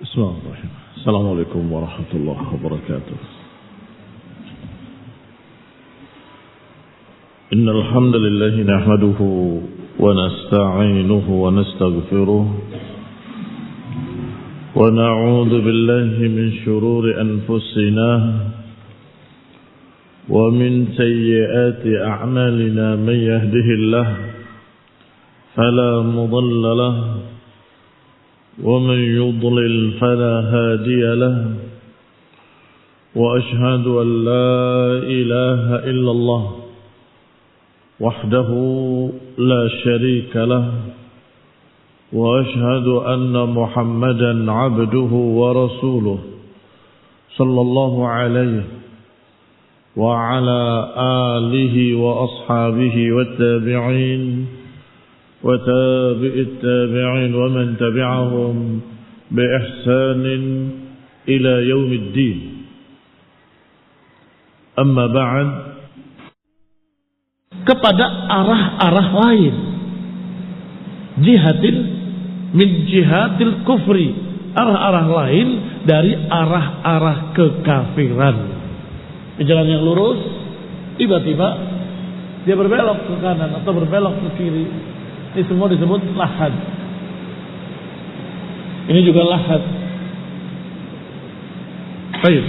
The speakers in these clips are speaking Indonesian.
Bismillahirrahmanirrahim. Assalamualaikum warahmatullahi wabarakatuh. Innal hamdalillah nahmaduhu wa nasta'inuhu wa nastaghfiruh wa na'udzu billahi min shururi anfusina wa min sayyiati a'malina man yahdihillah fala mudilla lahu ومن يضلل فلا هادي له وأشهد أن لا إله إلا الله وحده لا شريك له وأشهد أن محمدا عبده ورسوله صلى الله عليه وعلى آله وأصحابه والتابعين وتابع التابعين ومن تبعهم بإحسان إلى يوم الدين. أما بعد, kepada arah-arah lain, min jihatil kufri, arah-arah lain dari arah-arah kekafiran. Di jalan yang lurus, tiba-tiba dia berbelok ke kanan atau berbelok ke kiri. Ini semua disebut lahad. Ini juga lahad. Baik.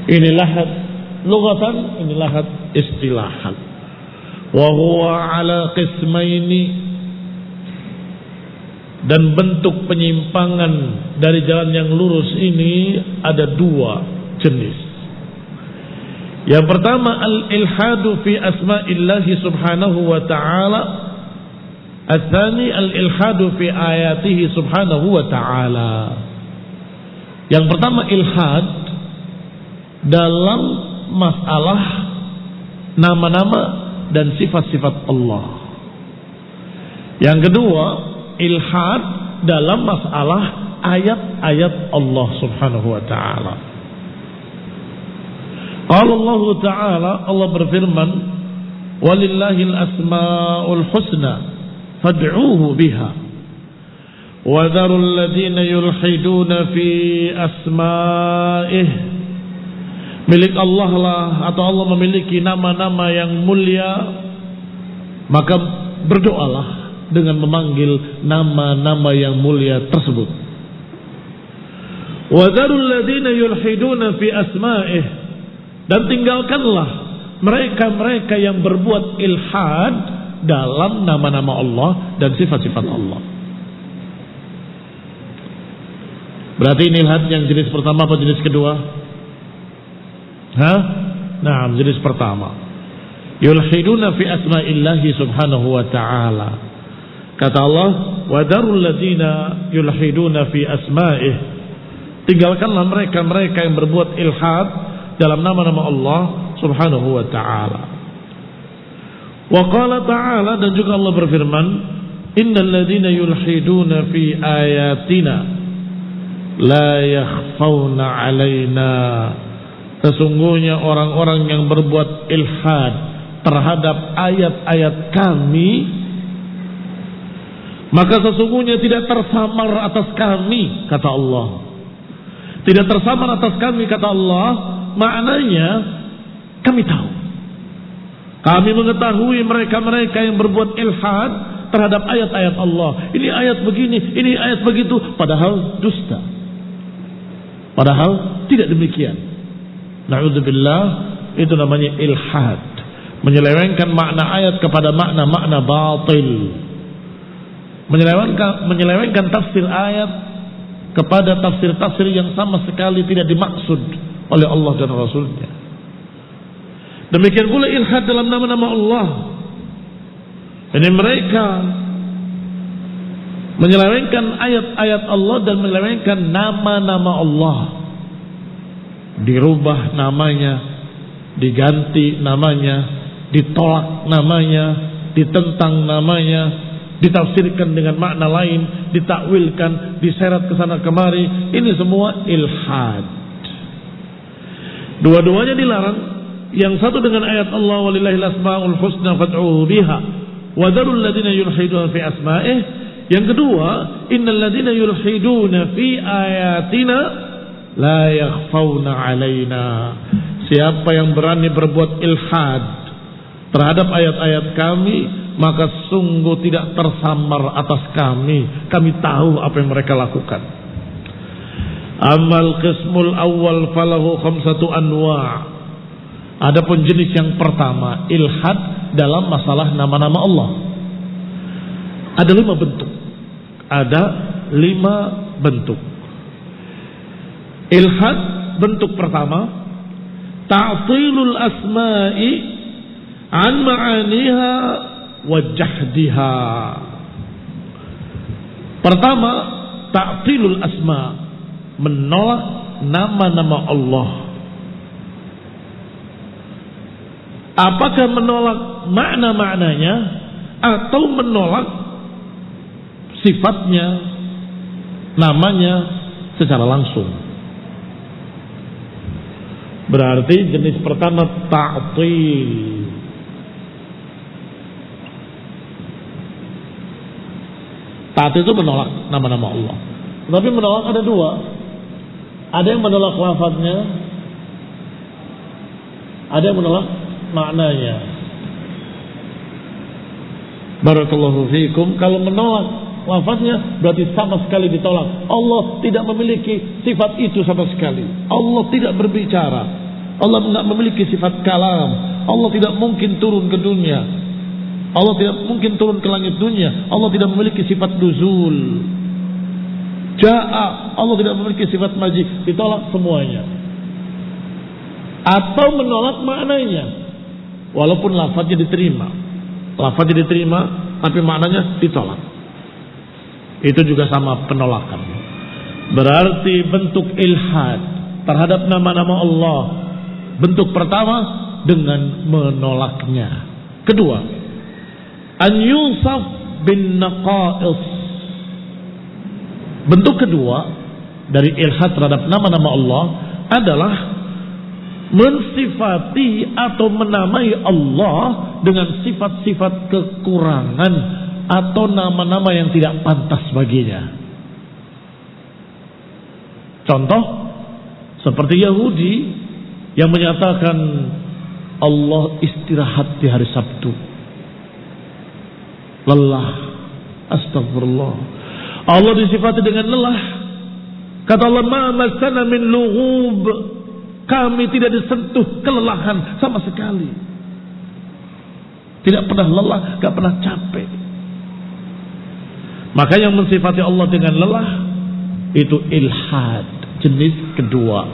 Ini lahad lughatan, ini lahad istilahan. Wa huwa ala qismaini, dan bentuk penyimpangan dari jalan yang lurus ini ada dua jenis. Yang pertama, al-ilhadu fi asma'illahi subhanahu wa ta'ala. Al-thani, al-ilhadu fi ayatihi subhanahu wa ta'ala. Yang pertama, ilhad dalam masalah nama-nama dan sifat-sifat Allah. Yang kedua, ilhad dalam masalah ayat-ayat Allah subhanahu wa ta'ala. Allah Ta'ala, Allah berfirman, walillahil asma'ul husna fad'uuhu biha wa dharul ladhina yulhiduna fi asma'ih. Milik Allah lah, atau Allah memiliki nama-nama yang mulia, maka berdoalah dengan memanggil nama-nama yang mulia tersebut. Wa dharul ladhina yulhiduna fi asma'ih, dan tinggalkanlah mereka-mereka yang berbuat ilhad dalam nama-nama Allah dan sifat-sifat Allah. Berarti ini ilhad yang jenis pertama apa jenis kedua? Nah, jenis pertama. Yulhiduna fi asma'illahi subhanahu wa ta'ala. Kata Allah, wa darul ladina yulhiduna fi asma'ih. Tinggalkanlah mereka-mereka yang berbuat ilhad dalam nama-nama Allah subhanahu wa ta'ala. Wa qala ta'ala, dan juga Allah berfirman, innal ladhina yulhiduna fi ayatina la yakhfawna alaina. Sesungguhnya orang-orang yang berbuat ilhad terhadap ayat-ayat kami, maka sesungguhnya tidak tersamar atas kami, kata Allah. Tidak tersamar atas kami, kata Allah. Maknanya kami tahu, kami mengetahui mereka-mereka yang berbuat ilhad terhadap ayat-ayat Allah. Ini ayat begini, ini ayat begitu, padahal dusta, padahal tidak demikian. Na'udzubillah, itu namanya ilhad, menyelewengkan makna ayat kepada makna-makna batil, menyelewengkan tafsir ayat kepada tafsir-tafsir yang sama sekali tidak dimaksud oleh Allah dan Rasulnya. Demikian pula ilhad dalam nama-nama Allah. Ini mereka menyelewengkan ayat-ayat Allah dan menyelewengkan nama-nama Allah. Dirubah namanya, diganti namanya, ditolak namanya, ditentang namanya, ditafsirkan dengan makna lain, ditakwilkan, diseret ke sana kemari. Ini semua ilhad. Dua-duanya dilarang. Yang satu dengan ayat Allah, walillahil asma'ul husna fad'uuhu biha wa dharul ladina yulhiduna fi asma'ih. Yang kedua, innal ladzina yulhiduna fi ayatina la yakhfauna alaina. Siapa yang berani berbuat ilhad terhadap ayat-ayat kami, maka sungguh tidak tersamar atas kami. Kami tahu apa yang mereka lakukan. Amal qismul awal falahu khamsatu anwa'. Adapun jenis yang pertama, ilhad dalam masalah nama-nama Allah. Ada 5 bentuk. Ada 5 bentuk. Ilhad bentuk pertama, ta'tilul asma'i an ma'aniha wa jahdiha. Pertama, ta'tilul asma', menolak nama-nama Allah. Apakah menolak makna-maknanya atau menolak sifatnya, namanya secara langsung? Berarti jenis pertama ta'til. Ta'til itu menolak nama-nama Allah. Tapi menolak ada 2. Ada yang menolak lafaznya, ada yang menolak maknanya. Barakallahu fiikum. Kalau menolak lafaznya berarti sama sekali ditolak. Allah tidak memiliki sifat itu sama sekali. Allah tidak berbicara. Allah tidak memiliki sifat kalam. Allah tidak mungkin turun ke dunia. Allah tidak mungkin turun ke langit dunia. Allah tidak memiliki sifat nuzul. Ja'a, Allah tidak memiliki sifat maji. Ditolak semuanya. Atau menolak maknanya, walaupun lafaznya diterima. Lafaznya diterima tapi maknanya ditolak. Itu juga sama penolakan. Berarti bentuk ilhad terhadap nama-nama Allah. Bentuk pertama dengan menolaknya. Kedua, an yusaf bin naqais. Bentuk kedua dari ilhad terhadap nama-nama Allah adalah mensifati atau menamai Allah dengan sifat-sifat kekurangan atau nama-nama yang tidak pantas baginya. Contoh seperti Yahudi yang menyatakan Allah istirahat di hari Sabtu, lelah. Astagfirullah. Allah disifati dengan lelah. Kata Allah, ma massana min lughub. Kami tidak disentuh kelelahan sama sekali. Tidak pernah lelah, tidak pernah capek. Maka yang mensifati Allah dengan lelah itu ilhad, jenis kedua.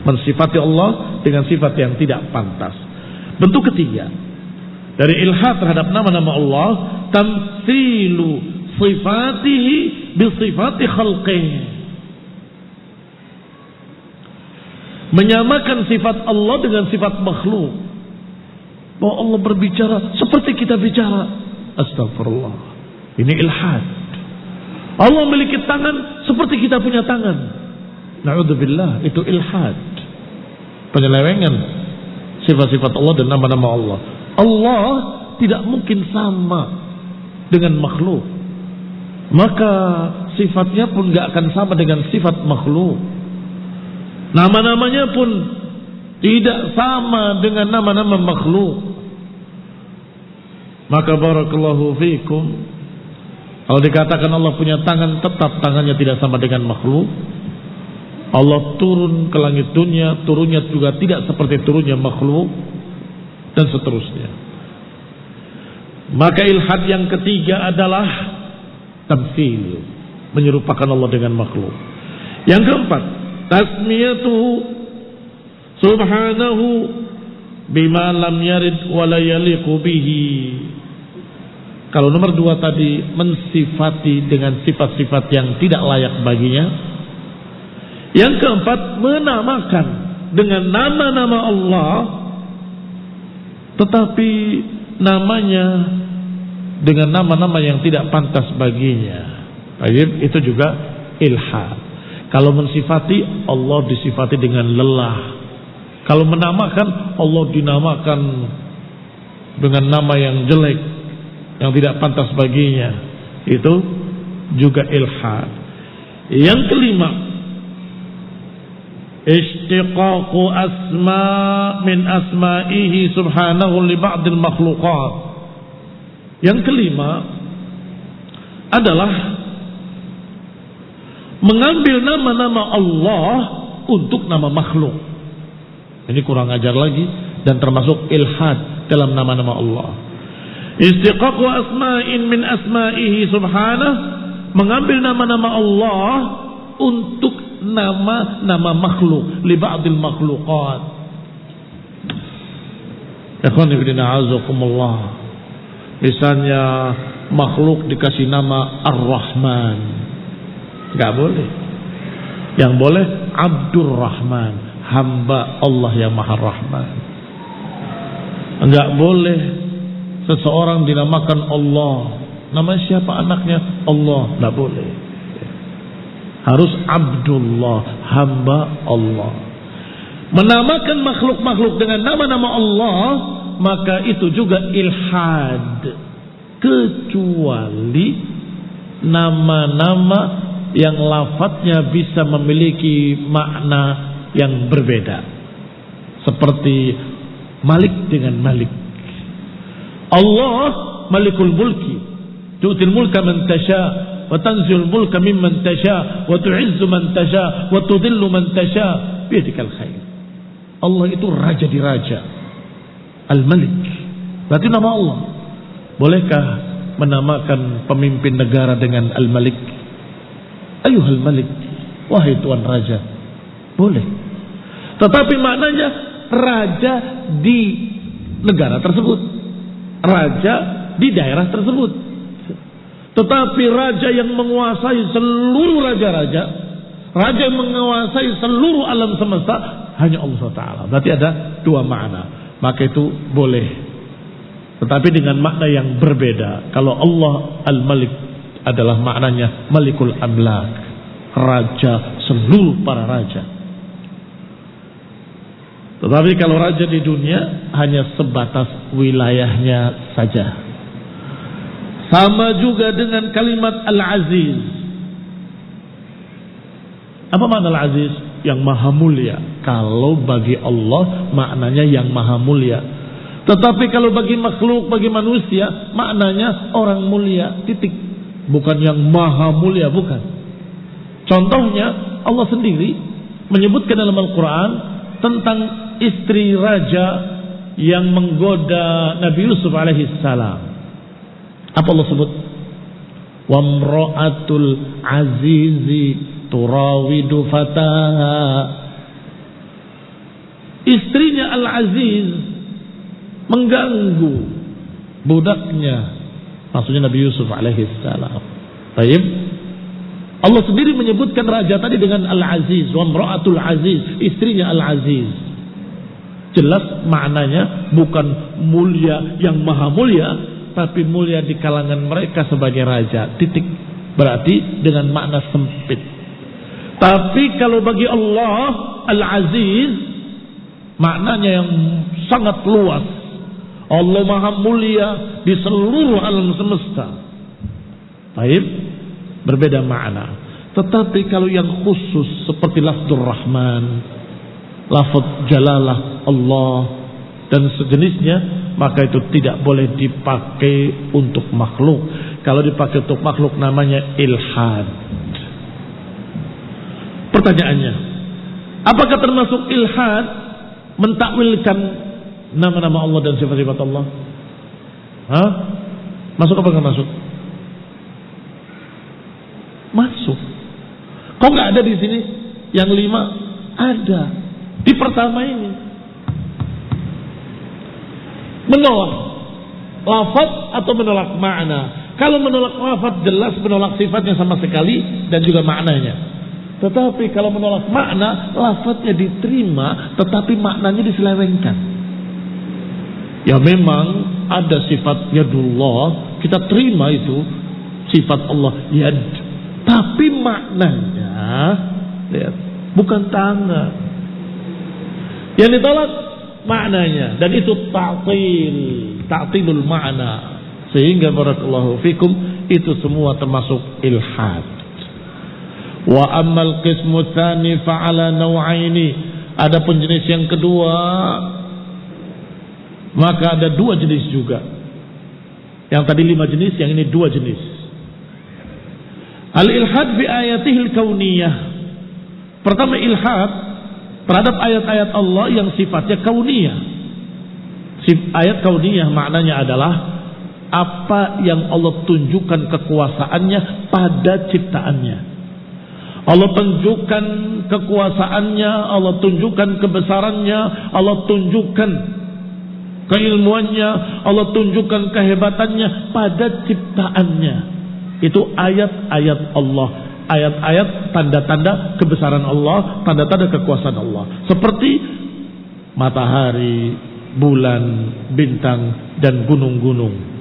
Mensifati Allah dengan sifat yang tidak pantas. Bentuk ketiga dari ilhad terhadap nama-nama Allah, tamtsilu sifatihi bi sifati khalqihi. Menyamakan sifat Allah dengan sifat makhluk. Bahwa Allah berbicara seperti kita bicara. Astagfirullah. Ini ilhad. Allah memiliki tangan seperti kita punya tangan. Na'udzubillah, itu ilhad. Penyelewengan sifat-sifat Allah dan nama-nama Allah. Allah tidak mungkin sama dengan makhluk. Maka sifatnya pun gak akan sama dengan sifat makhluk. Nama-namanya pun tidak sama dengan nama-nama makhluk. Maka barakallahu fiikum, kalau dikatakan Allah punya tangan, tetap tangannya tidak sama dengan makhluk. Allah turun ke langit dunia, turunnya juga tidak seperti turunnya makhluk, dan seterusnya. Maka ilhad yang ketiga adalah tamtsil, menyerupakan Allah dengan makhluk. Yang keempat, tasmiyatuhu subhanahu bima lam yarid wa la yaliqu bihi. Kalau nomor 2 tadi mensifati dengan sifat-sifat yang tidak layak baginya. Yang keempat, menamakan dengan nama-nama Allah tetapi namanya dengan nama-nama yang tidak pantas baginya. Itu juga ilhad. Kalau mensifati, Allah disifati dengan lelah. Kalau menamakan, Allah dinamakan dengan nama yang jelek, yang tidak pantas baginya. Itu juga ilhad. Yang kelima, istiqaqu asma min asma'ihi subhanahu li ba'dil makhluqat. Yang kelima adalah mengambil nama-nama Allah untuk nama makhluk. Ini kurang ajar lagi dan termasuk ilhad dalam nama-nama Allah. Istiqaqu asma'in min asma'ihi subhanahu, mengambil nama-nama Allah untuk nama-nama makhluk, li ba'dil makhluqat. Ikhwan fillah a'azakumullah. Misalnya makhluk dikasih nama Ar-Rahman, enggak boleh. Yang boleh Abdur Rahman, hamba Allah yang Maha Rahman. Enggak boleh seseorang dinamakan Allah. Nama siapa anaknya? Allah. Enggak boleh. Harus Abdullah, hamba Allah. Menamakan makhluk-makhluk dengan nama-nama Allah, maka itu juga ilhad, kecuali nama-nama yang lafadznya bisa memiliki makna yang berbeda, seperti Malik dengan Malik. Allah Malikul Mulki, tu'til mulka man tasha wa tanzilul mulka mimman tasha wa tu'izzu man tasha wa tudhillu man tasha biyadikal khair. Allah itu raja di raja, Al-Malik. Berarti nama Allah. Bolehkah menamakan pemimpin negara dengan Al-Malik? Ayuhal Malik, wahai Tuan Raja. Boleh. Tetapi maknanya raja di negara tersebut, raja di daerah tersebut. Tetapi raja yang menguasai seluruh raja-raja, raja yang menguasai seluruh alam semesta, hanya Allah Ta'ala. Berarti ada dua makna. Maka itu boleh, tetapi dengan makna yang berbeda. Kalau Allah Al-Malik adalah maknanya Malikul Amlak, raja seluruh para raja. Tetapi kalau raja di dunia hanya sebatas wilayahnya saja. Sama juga dengan kalimat Al-Aziz. Apa makna Al-Aziz? Yang maha mulia. Kalau bagi Allah maknanya yang maha mulia. Tetapi kalau bagi makhluk, bagi manusia, maknanya orang mulia, titik. Bukan yang maha mulia, bukan. Contohnya Allah sendiri menyebutkan dalam Al-Quran tentang istri raja yang menggoda Nabi Yusuf alaihissalam. Apa Allah sebut? Wamra'atul azizi turawidu fataha. Istrinya Al-Aziz mengganggu budaknya, maksudnya Nabi Yusuf alaihissalam. Baik. Allah sendiri menyebutkan raja tadi dengan Al-Aziz, wa imra'atul aziz, istrinya Al-Aziz. Jelas maknanya bukan mulia yang maha mulia, tapi mulia di kalangan mereka sebagai raja. Titik. Berarti dengan makna sempit. Tapi kalau bagi Allah Al-Aziz, maknanya yang sangat luas. Allah maha mulia di seluruh alam semesta. Baik, berbeda makna. Tetapi kalau yang khusus seperti lafzul Rahman, lafaz jalalah Allah dan sejenisnya, maka itu tidak boleh dipakai untuk makhluk. Kalau dipakai untuk makhluk namanya ilhad. Pertanyaannya, apakah termasuk ilhad mentakwilkan nama-nama Allah dan sifat-sifat Allah? Hah? Masuk apa enggak masuk? Masuk. Kok enggak ada di sini? Yang 5 ada. Di pertama ini menolak lafaz atau menolak makna. Kalau menolak lafaz jelas menolak sifatnya sama sekali dan juga maknanya. Tetapi kalau menolak makna, lafaznya diterima tetapi maknanya diselewengkan. Ya memang ada sifat yadullah, kita terima itu sifat Allah yad, tapi maknanya lihat, bukan tangan. Yang ditolak maknanya, dan itu ta'til, ta'tilul makna. Sehingga barakallahu fikum, itu semua termasuk ilhad. Wa ammal qismu tsani fa'ala naw'aini. Adapun jenis yang kedua, maka ada 2 jenis juga. Yang tadi 5 jenis, yang ini 2 jenis. Al-ilhad bi ayatihil kauniyah. Pertama, ilhad terhadap ayat-ayat Allah yang sifatnya kauniyah. Ayat kauniyah maknanya adalah apa yang Allah tunjukkan kekuasaannya pada ciptaannya. Allah tunjukkan kekuasaannya, Allah tunjukkan kebesarannya, Allah tunjukkan keilmuannya, Allah tunjukkan kehebatannya pada ciptaannya. Itu ayat-ayat Allah, ayat-ayat tanda-tanda kebesaran Allah, tanda-tanda kekuasaan Allah. Seperti matahari, bulan, bintang, dan gunung-gunung.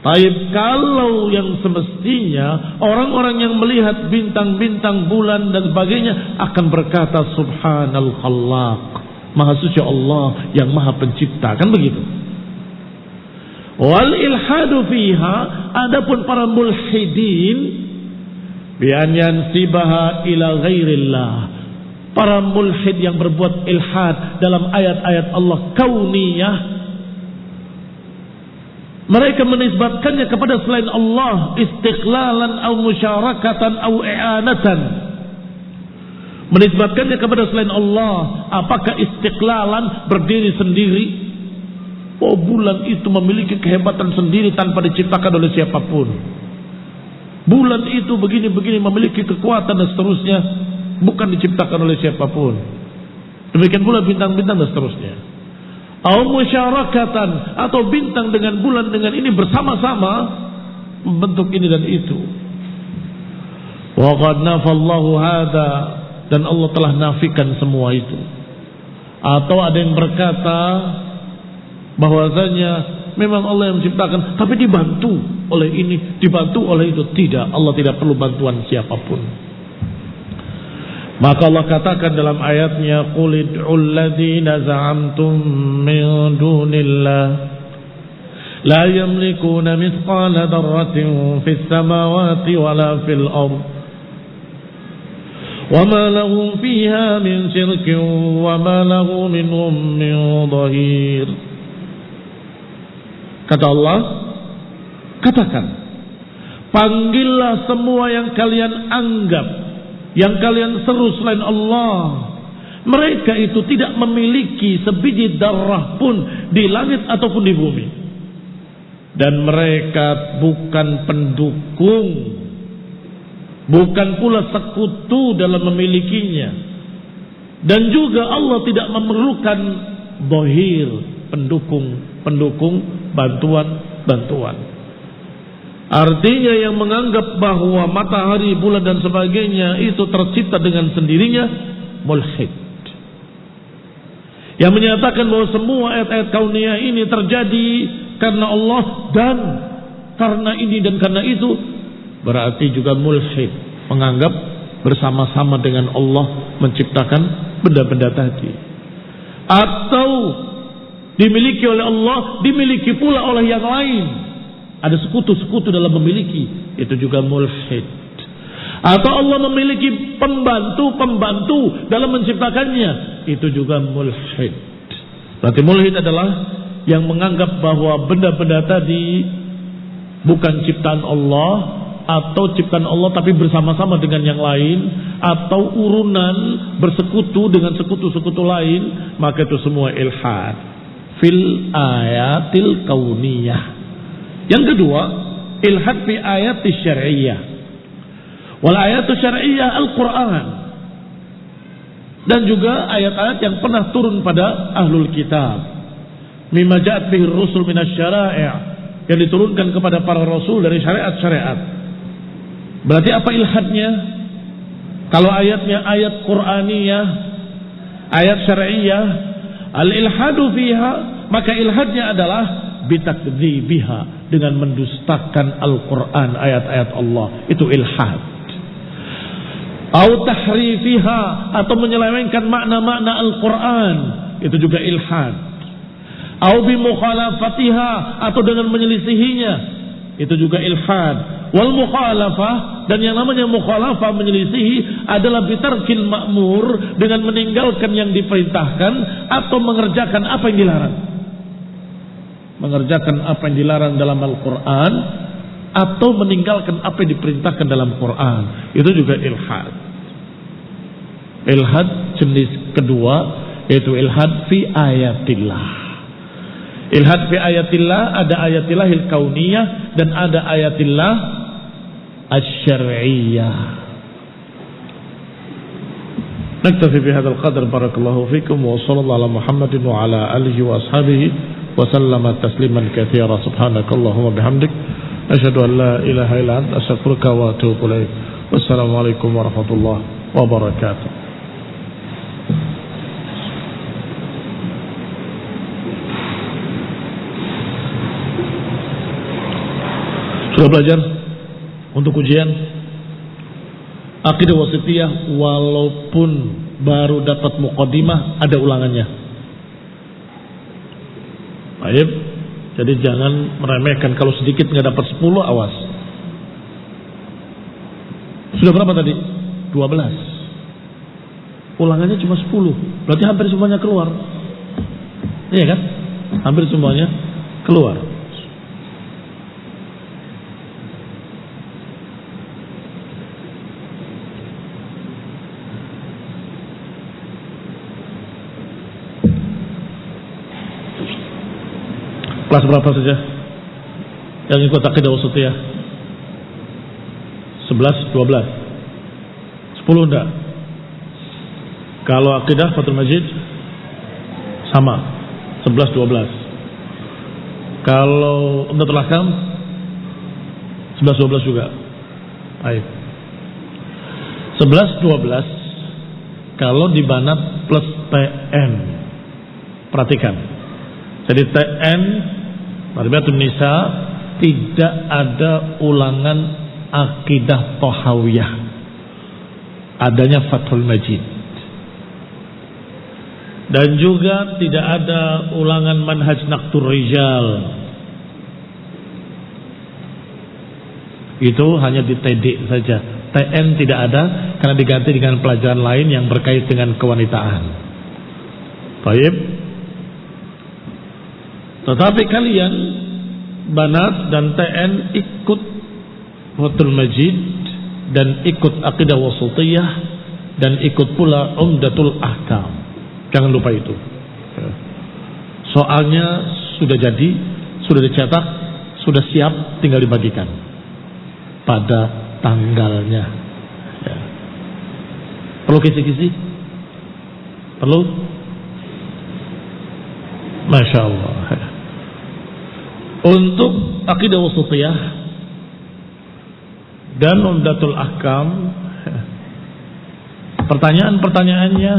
Baik, kalau yang semestinya orang-orang yang melihat bintang-bintang, bulan dan sebagainya akan berkata Subhanal Khallaq, Maha Suci Allah yang Maha Pencipta, kan begitu. Wal ilhadu fiha, adapun para mulhidin bi an yansibaha ila ghairillah, para mulhid yang berbuat ilhad dalam ayat-ayat Allah kauniyah, mereka menisbatkannya kepada selain Allah istiqlalan atau musyarakatan atau i'anatan. Menisbatkannya kepada selain Allah, apakah istiqlalan, berdiri sendiri? Oh, bulan itu memiliki kehebatan sendiri tanpa diciptakan oleh siapapun. Bulan itu begini-begini memiliki kekuatan dan seterusnya, bukan diciptakan oleh siapapun. Demikian pula bintang-bintang dan seterusnya. Atau musyarakatan, atau bintang dengan bulan dengan ini bersama-sama membentuk ini dan itu. Wa qad nafallahu hada, dan Allah telah nafikan semua itu. Atau ada yang berkata bahwasanya memang Allah yang menciptakan, tapi dibantu oleh ini, dibantu oleh itu. Tidak, Allah tidak perlu bantuan siapapun. Maka Allah katakan dalam ayatnya, qul id'ul ladzina za'amtum min dunillah la yamlikuna mithqala dzarratin fis samawati wala fil ard wama lahum fiha min syirkin wama lahu minhum min dhahir. Kata Allah, katakan, panggillah semua yang kalian anggap, yang kalian seru selain Allah. Mereka itu tidak memiliki sebiji darah pun di langit ataupun di bumi. Dan mereka bukan pendukung, bukan pula sekutu dalam memilikinya. Dan juga Allah tidak memerlukan dhahir, pendukung, bantuan. Artinya yang menganggap bahwa matahari, bulan dan sebagainya itu tercipta dengan sendirinya, mulhid. Yang menyatakan bahwa semua ayat-ayat kauniyah ini terjadi karena Allah dan karena ini dan karena itu, berarti juga mulhid, menganggap bersama-sama dengan Allah menciptakan benda-benda tadi. Atau dimiliki oleh Allah, dimiliki pula oleh yang lain. Ada sekutu-sekutu dalam memiliki, itu juga mulhid. Atau Allah memiliki pembantu dalam menciptakannya, itu juga mulhid. Berarti mulhid adalah yang menganggap bahwa benda-benda tadi bukan ciptaan Allah, atau ciptaan Allah tapi bersama-sama dengan yang lain, atau urunan bersekutu dengan sekutu-sekutu lain, maka itu semua ilhad fil ayatil kauniyah. Yang kedua, ilhad fi ayati syar'iyyah. Wal ayatu syar'iyyah Al-Quran. Dan juga ayat-ayat yang pernah turun pada ahlul kitab. Mimma ja'at bihi ar-rusul minasy syara'i', yang diturunkan kepada para rasul dari syariat-syariat. Berarti apa ilhadnya? Kalau ayatnya ayat Qur'aniyah, ayat syar'iyyah, al-ilhadu fiha, maka ilhadnya adalah bitakdzibiha, dengan mendustakan Al-Quran, ayat-ayat Allah, itu ilhad. Au tahrifiha, atau menyelewengkan makna-makna Al-Quran, itu juga ilhad. Au bimukhalafatiha, atau dengan menyelisihinya, itu juga ilhad. Wal mukhalafah, dan yang namanya mukhalafah menyelisihi adalah bitarkil ma'mur, dengan meninggalkan yang diperintahkan atau mengerjakan apa yang dilarang. Mengerjakan apa yang dilarang dalam Al-Quran atau meninggalkan apa yang diperintahkan dalam Quran, itu juga ilhad. Ilhad jenis kedua yaitu ilhad fi ayatillah. Ilhad fi ayatillah, ada ayatillahil kauniyah dan ada ayatillah asy-syar'iyyah. Naktafi bi hadzal qadr, barakallahu fikum wa sallallahu ala Muhammadin wa ala alihi wa ashabihi wa sallama tasliman katsira. Subhanakallahumma bihamdik asyhadu an la ilaha illa anta astaghfiruka wa atubu ilaik. Wassalamu alaikum warahmatullahi wabarakatuh. Sudah belajar untuk ujian Aqidah Wasithiyah, walaupun baru dapat muqaddimah, ada ulangannya. Baik, jadi jangan meremehkan kalau sedikit nggak dapat 10, awas. Sudah berapa tadi? 12. Ulangannya cuma 10, berarti hampir semuanya keluar. Iya kan? Hampir semuanya keluar. Kelas berapa saja yang ikut Aqidah Wasithiyah? 11, 12, 10 enggak? Kalau Aqidah Fathul Majid sama 11, 12. Kalau Umdatul Ahkam 11, 12 juga. Baik. 11, 12 kalau dibanat plus TN. Perhatikan. Jadi TN Marbiatun Nisa tidak ada ulangan Aqidah Thahawiyah, adanya Fathul Majid. Dan juga tidak ada ulangan Manhaj Naqtur Rijal, itu hanya di TD saja. TN tidak ada karena diganti dengan pelajaran lain yang berkait dengan kewanitaan. Baik. Tetapi kalian Banat dan TN ikut Fathul Majid dan ikut Aqidah Wasithiyah dan ikut pula Umdatul Ahkam. Jangan lupa itu. Soalnya sudah jadi, sudah dicetak, sudah siap, tinggal dibagikan pada tanggalnya. Ya. Perlu kisi-kisi? Perlu? Masya Allah. Untuk Aqidah Wasithiyah dan Umdatul Ahkam, pertanyaan-pertanyaannya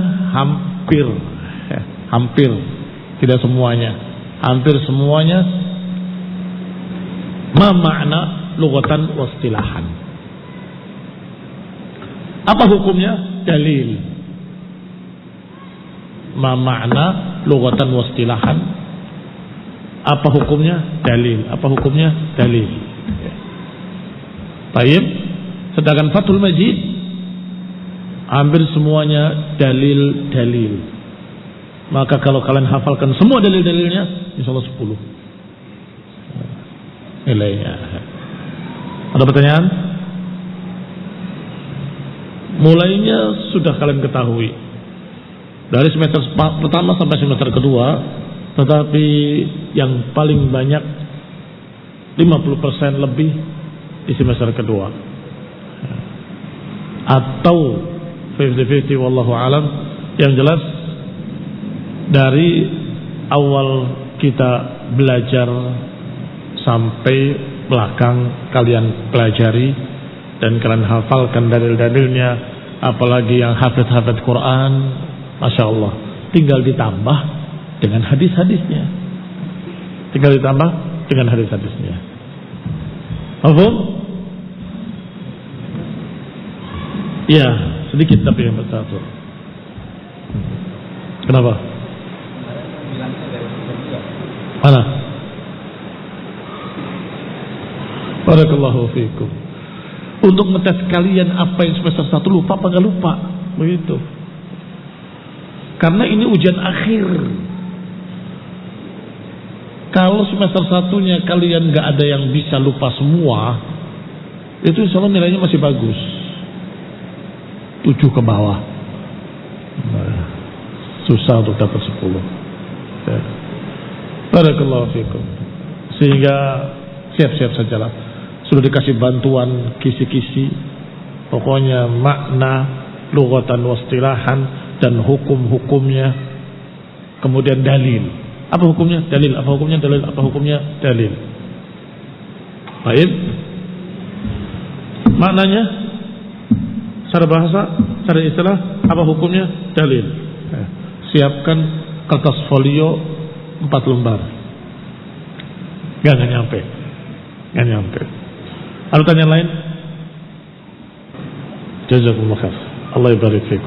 hampir tidak semuanya, hampir semuanya ma makna lughatan wastilahan. Apa hukumnya? Dalil. Ma makna lughatan wastilahan. Apa hukumnya? Dalil. Apa hukumnya? Dalil. Baik. Sedangkan Fathul Majid hampir semuanya dalil-dalil. Maka kalau kalian hafalkan semua dalil-dalilnya, insyaallah 10 nilainya. Ada pertanyaan? Mulainya sudah kalian ketahui dari semester pertama sampai semester kedua. Tetapi yang paling banyak 50% lebih di semester kedua, atau 50-50 wallahu alam. Yang jelas dari awal kita belajar sampai belakang kalian pelajari dan kalian hafalkan dalil-dalilnya, apalagi yang hafid-hafid Quran, Masya Allah, tinggal ditambah dengan hadis-hadisnya. Tinggal ditambah dengan hadis-hadisnya. Paham? Ya, sedikit tapi yang bersatu. Kenapa? Mana? Barakallahu fiikum. Untuk ngetes kalian apa yang semester 1 lupa apa nggak lupa, begitu. Karena ini ujian akhir. Kalau semester 1-nya kalian nggak ada yang bisa lupa semua, itu insya Allah nilainya masih bagus, 7 ke bawah. Susah untuk dapat 10. Ya. Barakallahu fiikum. Sehingga siap-siap sajalah. Sudah dikasih bantuan kisi-kisi, pokoknya makna, lughatan wastilahan, dan hukum-hukumnya. Kemudian dalil. Apa hukumnya? Dalil. Apa hukumnya? Dalil. Apa hukumnya? Dalil. Baik. Maknanya secara bahasa, secara istilah, apa hukumnya? Dalil. Siapkan kertas folio 4 lembar. Gak nyampe. Gak nyampe. Ada pertanyaan lain? Jazakumullah khair. Allah ibarik fiikum.